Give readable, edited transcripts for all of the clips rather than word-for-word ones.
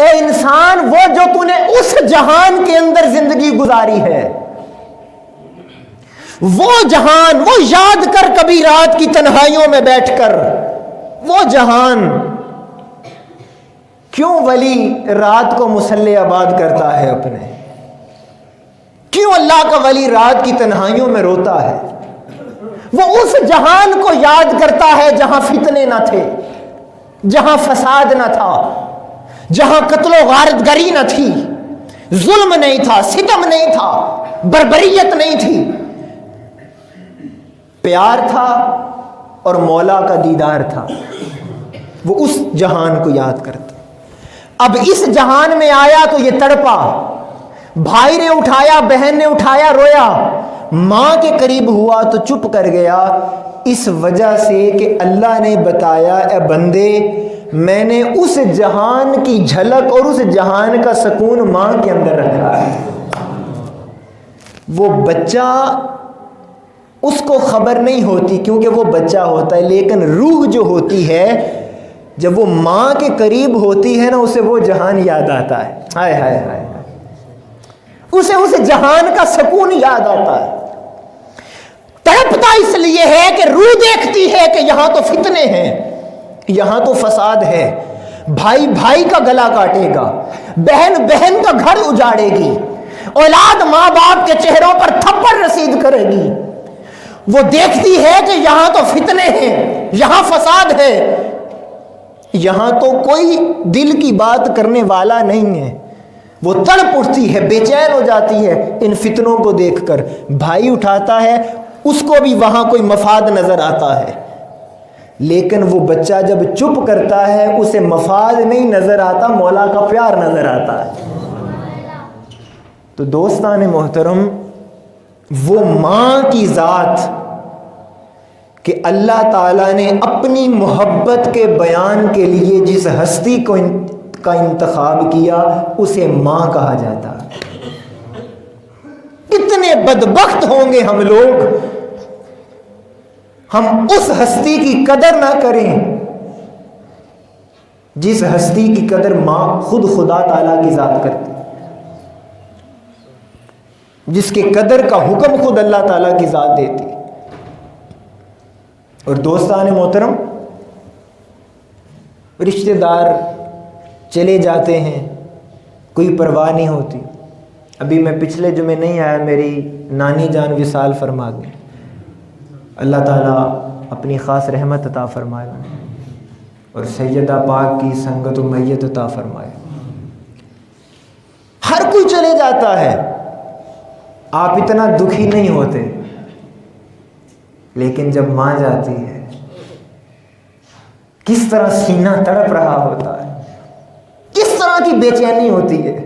اے انسان وہ جو تو نے اس جہان کے اندر زندگی گزاری ہے، وہ جہان، وہ یاد کر کبھی رات کی تنہائیوں میں بیٹھ کر، وہ جہان کیوں ولی رات کو مصلی آباد کرتا ہے اپنے؟ کیوں اللہ کا ولی رات کی تنہائیوں میں روتا ہے؟ وہ اس جہان کو یاد کرتا ہے جہاں فتنے نہ تھے، جہاں فساد نہ تھا، جہاں قتل و غارت گری نہ تھی، ظلم نہیں تھا، ستم نہیں تھا، بربریت نہیں تھی، پیار تھا اور مولا کا دیدار تھا۔ وہ اس جہان کو یاد کرتا۔ اب اس جہان میں آیا تو یہ تڑپا، بھائی نے اٹھایا، بہن نے اٹھایا، رویا، ماں کے قریب ہوا تو چپ کر گیا، اس وجہ سے کہ اللہ نے بتایا اے بندے میں نے اس جہان کی جھلک اور اس جہان کا سکون ماں کے اندر رکھا ہے۔ وہ بچہ اس کو خبر نہیں ہوتی کیونکہ وہ بچہ ہوتا ہے، لیکن روح جو ہوتی ہے جب وہ ماں کے قریب ہوتی ہے نا، اسے وہ جہان یاد آتا ہے۔ ہائے ہائے ہائے، اسے اس جہان کا سکون یاد آتا ہے۔ تڑپتا اس لیے ہے کہ روح دیکھتی ہے کہ یہاں تو فتنے ہیں، یہاں تو فساد ہے، بھائی بھائی کا گلا کاٹے گا، بہن بہن کا گھر اجاڑے گی، اولاد ماں باپ کے چہروں پر تھپڑ رسید کرے گی۔ وہ دیکھتی ہے کہ یہاں تو فتنے ہیں، یہاں فساد ہے، یہاں تو کوئی دل کی بات کرنے والا نہیں ہے۔ وہ تڑپ اٹھتی ہے، بے چین ہو جاتی ہے ان فتنوں کو دیکھ کر۔ بھائی اٹھاتا ہے، اس کو بھی وہاں کوئی مفاد نظر آتا ہے، لیکن وہ بچہ جب چپ کرتا ہے اسے مفاد نہیں نظر آتا، مولا کا پیار نظر آتا ہے۔ تو دوستان محترم، وہ ماں کی ذات کہ اللہ تعالیٰ نے اپنی محبت کے بیان کے لیے جس ہستی کا انتخاب کیا اسے ماں کہا جاتا ہے۔ کتنے بدبخت ہوں گے ہم لوگ، ہم اس ہستی کی قدر نہ کریں جس ہستی کی قدر ماں خود خدا تعالیٰ کی ذات کرتی، جس کے قدر کا حکم خود اللہ تعالیٰ کی ذات دیتی۔ اور دوستان محترم، رشتہ دار چلے جاتے ہیں، کوئی پرواہ نہیں ہوتی۔ ابھی میں پچھلے جمعے نہیں آیا، میری نانی جان وصال فرما گئی، اللہ تعالیٰ اپنی خاص رحمت عطا فرمائے اور سیدہ پاک کی سنگت و میت عطا فرمائے۔ ہر کوئی چلے جاتا ہے، آپ اتنا دکھی نہیں ہوتے، لیکن جب ماں جاتی ہے کس طرح سینہ تڑپ رہا ہوتا ہے، کس طرح کی بے چینی ہوتی ہے۔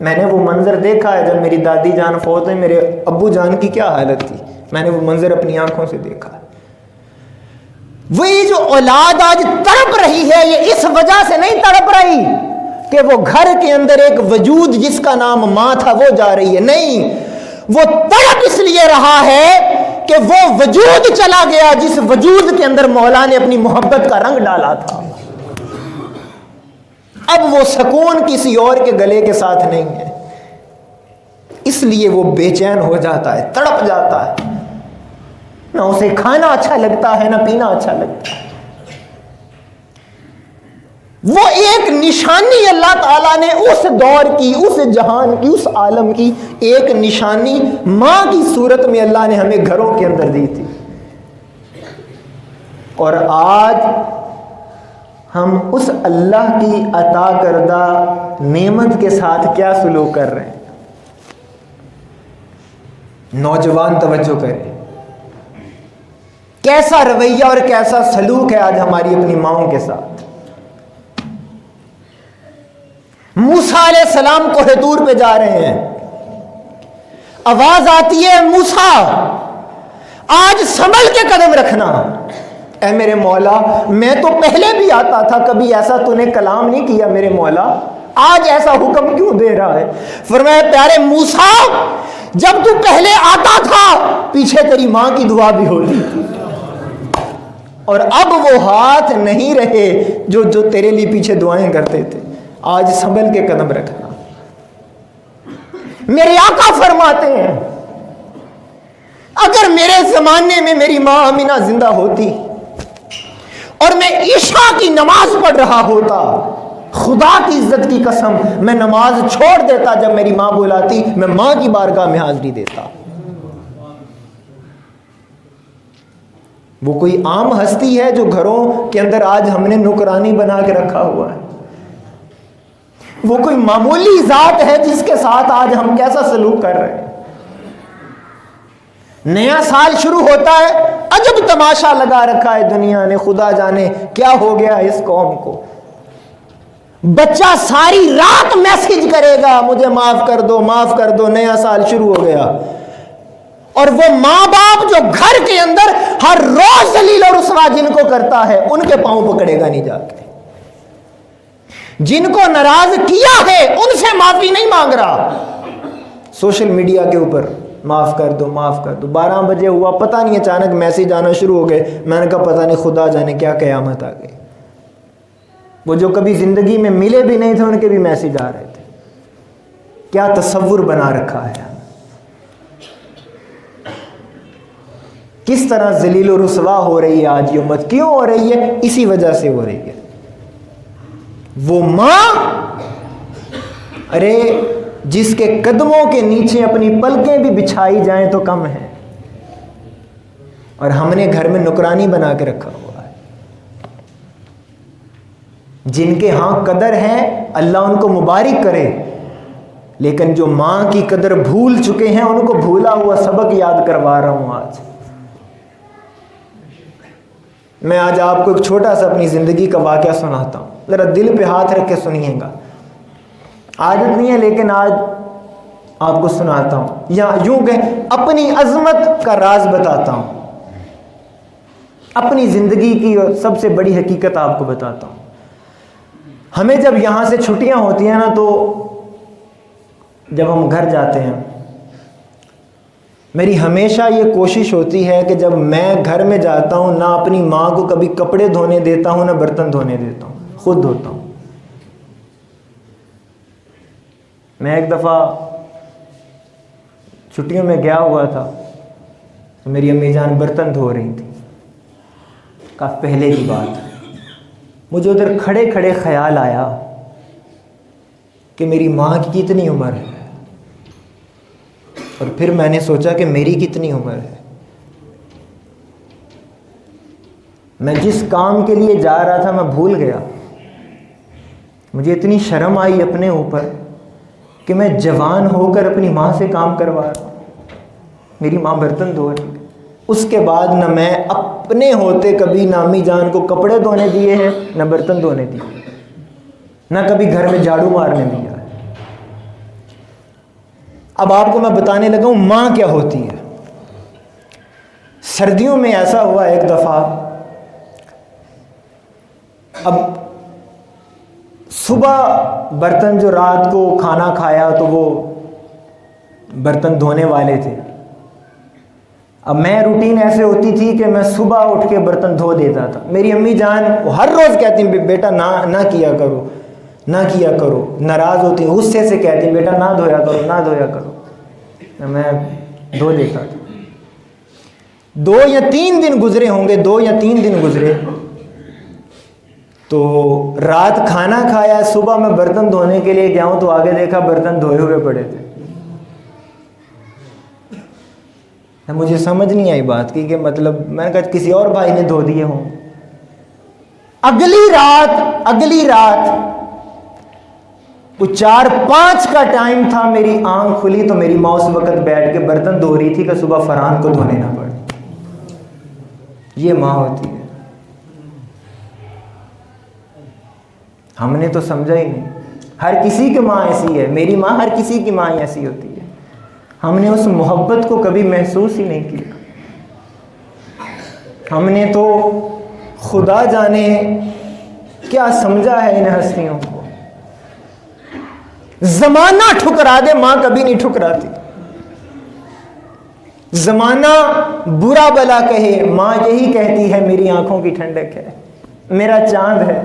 میں نے وہ منظر دیکھا ہے جب میری دادی جان فوت ہوئی، میرے ابو جان کی کیا حالت تھی، میں نے وہ منظر اپنی آنکھوں سے دیکھا۔ وہی جو اولاد آج تڑپ رہی ہے، یہ اس وجہ سے نہیں تڑپ رہی کہ وہ گھر کے اندر ایک وجود جس کا نام ماں تھا وہ جا رہی ہے، نہیں، وہ تڑپ اس لیے رہا ہے کہ وہ وجود چلا گیا جس وجود کے اندر مولا نے اپنی محبت کا رنگ ڈالا تھا۔ اب وہ سکون کسی اور کے گلے کے ساتھ نہیں ہے، اس لیے وہ بے چین ہو جاتا ہے، تڑپ جاتا ہے، نہ اسے کھانا اچھا لگتا ہے نہ پینا اچھا لگتا ہے۔ وہ ایک نشانی اللہ تعالیٰ نے اس دور کی، اس جہان کی، اس عالم کی ایک نشانی ماں کی صورت میں اللہ نے ہمیں گھروں کے اندر دی تھی۔ اور آج ہم اس اللہ کی عطا کردہ نعمت کے ساتھ کیا سلوک کر رہے ہیں؟ نوجوان توجہ کریں، کیسا رویہ اور کیسا سلوک ہے آج ہماری اپنی ماؤں کے ساتھ۔ موسیٰ علیہ السلام کوہ طور پہ جا رہے ہیں، آواز آتی ہے موسیٰ آج سنبھل کے قدم رکھنا۔ اے میرے مولا، میں تو پہلے بھی آتا تھا، کبھی ایسا تو نے کلام نہیں کیا میرے مولا، آج ایسا حکم کیوں دے رہا ہے؟ فرمایا پیارے موسیٰ، جب تو پہلے آتا تھا پیچھے تیری ماں کی دعا بھی ہوتی تھی، اور اب وہ ہاتھ نہیں رہے جو تیرے لیے پیچھے دعائیں کرتے تھے۔ آج سنبھل کے قدم رکھنا. میرے آقا فرماتے ہیں اگر میرے زمانے میں میری ماں آمینہ زندہ ہوتی اور میں عشاء کی نماز پڑھ رہا ہوتا، خدا کی عزت کی قسم میں نماز چھوڑ دیتا. جب میری ماں بلاتی میں ماں کی بارگاہ میں حاضری دیتا. وہ کوئی عام ہستی ہے جو گھروں کے اندر آج ہم نے نکرانی بنا کے رکھا ہوا ہے؟ وہ کوئی معمولی ذات ہے جس کے ساتھ آج ہم کیسا سلوک کر رہے ہیں؟ نیا سال شروع ہوتا ہے، عجب تماشا لگا رکھا ہے دنیا نے، خدا جانے کیا ہو گیا اس قوم کو. بچہ ساری رات میسج کرے گا مجھے معاف کر دو، معاف کر دو، نیا سال شروع ہو گیا. اور وہ ماں باپ جو گھر کے اندر ہر روز ذلیل اور رسوا جن کو کرتا ہے ان کے پاؤں پکڑے گا نہیں جا کے. جن کو ناراض کیا ہے ان سے معافی نہیں مانگ رہا، سوشل میڈیا کے اوپر معاف کر دو، معاف کر دو. 12 بجے ہوا، پتہ نہیں اچانک میسج آنا شروع ہو گئے. میں نے کہا پتہ نہیں خدا جانے کیا قیامت آ گئی. وہ جو کبھی زندگی میں ملے بھی نہیں تھے ان کے بھی میسج آ رہے تھے. کیا تصور بنا رکھا ہے. کس طرح ذلیل و رسوا ہو رہی ہے آج یہ امت. کیوں ہو رہی ہے؟ اسی وجہ سے ہو رہی ہے. وہ ماں ارے جس کے قدموں کے نیچے اپنی پلکیں بھی بچھائی جائیں تو کم ہے، اور ہم نے گھر میں نکرانی بنا کے رکھا ہوا ہے. جن کے ہاں قدر ہے اللہ ان کو مبارک کرے، لیکن جو ماں کی قدر بھول چکے ہیں ان کو بھولا ہوا سبق یاد کروا رہا ہوں. آج میں آپ کو ایک چھوٹا سا اپنی زندگی کا واقعہ سناتا ہوں، ذرا دل پہ ہاتھ رکھ کے سنیے گا. عادت نہیں ہے لیکن آج آپ کو سناتا ہوں، یا یوں کہ اپنی عظمت کا راز بتاتا ہوں، اپنی زندگی کی سب سے بڑی حقیقت آپ کو بتاتا ہوں. ہمیں جب یہاں سے چھٹیاں ہوتی ہیں نا تو جب ہم گھر جاتے ہیں میری ہمیشہ یہ کوشش ہوتی ہے کہ جب میں گھر میں جاتا ہوں نہ اپنی ماں کو کبھی کپڑے دھونے دیتا ہوں نہ برتن دھونے دیتا ہوں، خود دھوتا ہوں. میں ایک دفعہ چھٹیوں میں گیا ہوا تھا تو میری امی جان برتن دھو رہی تھی. کافی پہلے کی بات ہے. مجھے ادھر کھڑے کھڑے خیال آیا کہ میری ماں کی کتنی عمر ہے، اور پھر میں نے سوچا کہ میری کتنی عمر ہے. میں جس کام کے لیے جا رہا تھا میں بھول گیا. مجھے اتنی شرم آئی اپنے اوپر کہ میں جوان ہو کر اپنی ماں سے کام کروا رہا ہوں. میری ماں برتن دھو رہی. اس کے بعد نہ میں اپنے ہوتے کبھی نہ امی جان کو کپڑے دھونے دیے ہیں نہ برتن دھونے دیے، نہ کبھی گھر میں جھاڑو مارنے دیا. اب آپ کو میں بتانے لگا ہوں ماں کیا ہوتی ہے. سردیوں میں ایسا ہوا ایک دفعہ، اب صبح برتن جو رات کو کھانا کھایا تو وہ برتن دھونے والے تھے. اب میں روٹین ایسے ہوتی تھی کہ میں صبح اٹھ کے برتن دھو دیتا تھا. میری امی جان ہر روز کہتی ہیں بیٹا نہ کیا کرو، نہ کیا کرو. ناراض ہوتی ہیں، غصے سے کہتی ہیں بیٹا نہ دھویا کرو، نہ دھویا کرو. میں دھو دیتا تھا. 2 یا 3 دن گزرے ہوں گے، 2 یا 3 دن گزرے تو رات کھانا کھایا، صبح میں برتن دھونے کے لیے گیا ہوں تو آگے دیکھا برتن دھوئے ہوئے پڑے تھے. مجھے سمجھ نہیں آئی بات کی کہ مطلب میں نے کہا کسی اور بھائی نے دھو دیے ہوں. اگلی رات وہ 4-5 کا ٹائم تھا، میری آنکھ کھلی تو میری ماں اس وقت بیٹھ کے برتن دھو رہی تھی کہ صبح فرحان کو دھونے نہ پڑے. یہ ماں ہوتی ہے. ہم نے تو سمجھا ہی نہیں. ہر کسی کی ماں ایسی ہے، میری ماں ہر کسی کی ماں ایسی ہوتی ہے. ہم نے اس محبت کو کبھی محسوس ہی نہیں کیا. ہم نے تو خدا جانے کیا سمجھا ہے ان ہستیوں کو. زمانہ ٹھکرا دے ماں کبھی نہیں ٹھکراتی. زمانہ برا بلا کہے ماں یہی کہتی ہے میری آنکھوں کی ٹھنڈک ہے، میرا چاند ہے.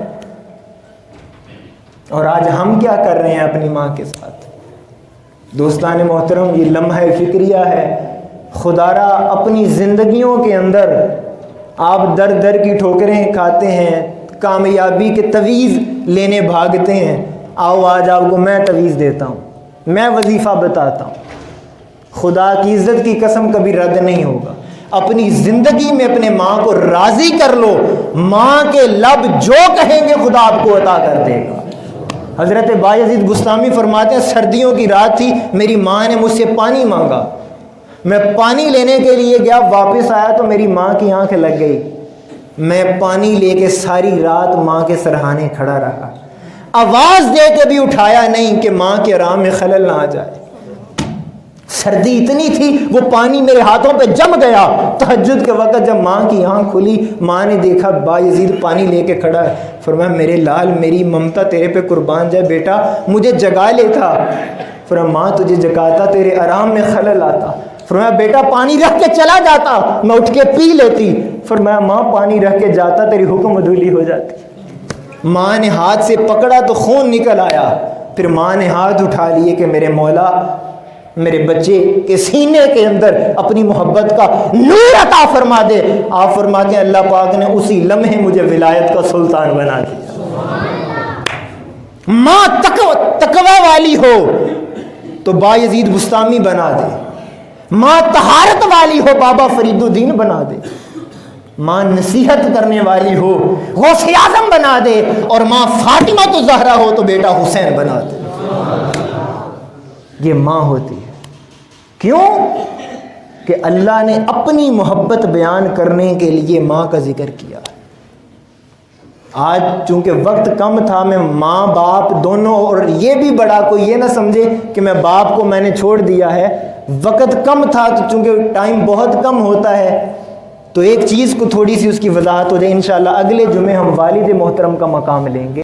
اور آج ہم کیا کر رہے ہیں اپنی ماں کے ساتھ؟ دوستان محترم، یہ لمحہ فکریہ ہے. خدا را اپنی زندگیوں کے اندر آپ در در کی ٹھوکریں کھاتے ہیں، کامیابی کے تویز لینے بھاگتے ہیں. آؤ آج آپ کو میں تویز دیتا ہوں، میں وظیفہ بتاتا ہوں. خدا کی عزت کی قسم کبھی رد نہیں ہوگا. اپنی زندگی میں اپنے ماں کو راضی کر لو، ماں کے لب جو کہیں گے خدا آپ کو عطا کر دے گا. حضرت بایزید بستامی فرماتے ہیں سردیوں کی رات تھی، میری ماں نے مجھ سے پانی مانگا، میں پانی لینے کے لیے گیا، واپس آیا تو میری ماں کی آنکھ لگ گئی. میں پانی لے کے ساری رات ماں کے سرہانے کھڑا رہا، آواز دے کے بھی اٹھایا نہیں کہ ماں کے آرام میں خلل نہ آ جائے. سردی اتنی تھی وہ پانی میرے ہاتھوں پہ جم گیا. تہجد کے وقت جب ماں کی آنکھ کھلی، ماں نے دیکھا بایزید پانی لے کے کھڑا ہے. فرمایا میرے لال، میری ممتا تیرے پہ قربان جائے، بیٹا مجھے جگا لیتا. فرمایا ماں تجھے جگاتا تیرے آرام میں خلل آتا. فرمایا بیٹا پانی رکھ کے چلا جاتا، میں اٹھ کے پی لیتی. فرمایا ماں پانی رکھ کے جاتا تیری حکم ادھولی ہو جاتی. ماں نے ہاتھ سے پکڑا تو خون نکل آیا. پھر ماں نے ہاتھ اٹھا لیے کہ میرے مولا میرے بچے کے سینے کے اندر اپنی محبت کا نور عطا فرما دے. آپ فرماتے ہیں اللہ پاک نے اسی لمحے مجھے ولایت کا سلطان بنا دیا. ماں تقوی والی ہو تو بایزید بستامی بنا دے، ماں طہارت والی ہو بابا فرید الدین بنا دے، ماں نصیحت کرنے والی ہو غوث اعظم بنا دے، اور ماں فاطمہ تو زہرا ہو تو بیٹا حسین بنا دے. یہ ماں ہوتی ہے. کیوں؟ کہ اللہ نے اپنی محبت بیان کرنے کے لیے ماں کا ذکر کیا. آج چونکہ وقت کم تھا، میں ماں باپ دونوں، اور یہ بھی بڑا کوئی یہ نہ سمجھے کہ میں باپ کو میں نے چھوڑ دیا ہے، وقت کم تھا تو چونکہ ٹائم بہت کم ہوتا ہے تو ایک چیز کو تھوڑی سی اس کی وضاحت ہو جائے. انشاءاللہ اگلے جمعے ہم والد محترم کا مقام لیں گے.